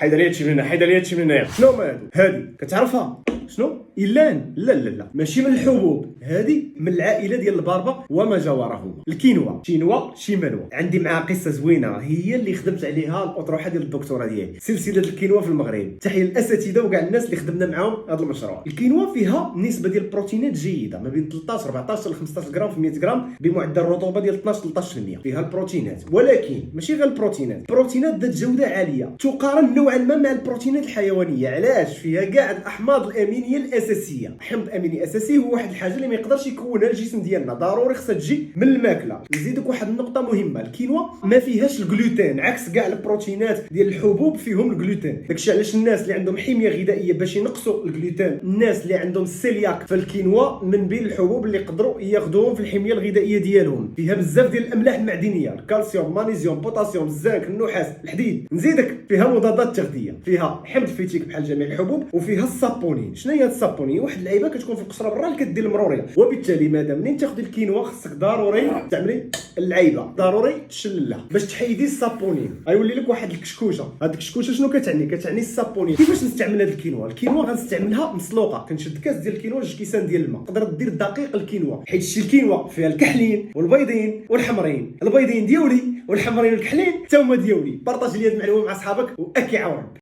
حيد لي هادشي من هنا، حيد لي هادشي من هنايا. شنو هما هادو؟ هادي كتعرفها؟ شنو؟ إيلان؟ لا لا لا، ماشي من الحبوب، هذه من العائله ديال الباربه وما جاورهما. الكينوا، شينوا شيمانوا. عندي معها قصه زوينه، هي اللي خدمت عليها الاطروحه ديال الدكتوراه ديالي، سلسله الكينوا في المغرب. تحيه للاساتذه وكاع الناس اللي خدمنا معاهم هذا المشروع. الكينوا فيها نسبه ديال البروتينات جيده، ما بين 13 14 ل 15 غرام في 100 غرام، بمعدل رطوبه ديال 12 13%. فيها البروتينات، ولكن ماشي غير البروتينات ذات جوده عاليه، تقارن نوعا ما مع البروتينات الحيوانيه. علاش؟ فيها كاع الاحماض الامينيه الاساسيه. حمض اميني اساسي هو واحد الحاجه اللي ما يقدرش يكونها الجسم ديالنا، ضروري خصها تجي من الماكله. نزيدك واحد النقطه مهمه، الكينوا ما فيهاش الجلوتين، عكس كاع البروتينات ديال الحبوب فيهم الجلوتين. داكشي علاش الناس اللي عندهم حميه غذائيه باش ينقصوا الجلوتين، الناس اللي عندهم السيلياك، فالكينوا من بين الحبوب اللي يقدروا ياخذوهم في الحميه الغذائيه ديالهم. فيها بزاف ديال الاملاح المعدنيه، الكالسيوم، مغنيسيوم، بوتاسيوم، الزنك، النحاس، الحديد. نزيدك فيها مضادات تغذيه، فيها حمض فيتيك بحال جميع الحبوب، وفيها السابونين. شنو هي السابونين؟ واحد اللعيبه كتكون في القشره برا اللي كدير المروريه، وبالتالي مادام منين تاخذي الكينوا خصك ضروري تعملي اللعيبه، ضروري تشللها باش تحيدي السابونين. غيولي لك واحد الكشكوشه. هاد الكشكوشه شنو كتعني؟ كتعني السابونين. كيفاش نستعمل هاد الكينوا؟ الكينوا غنستعملها مسلوقه، كنشد كاس ديال الكينوا، 2 كيسان ديال الماء. تقدر دير دقيق الكينوا، حيت شي الكينوا فيها الكحلين والبيضين والحمرين. البيضين ديالي والحمرين والكحلين حتى هما ديالي. بارطاجي لي هاد المعلومه مع صحابك واكي عاون.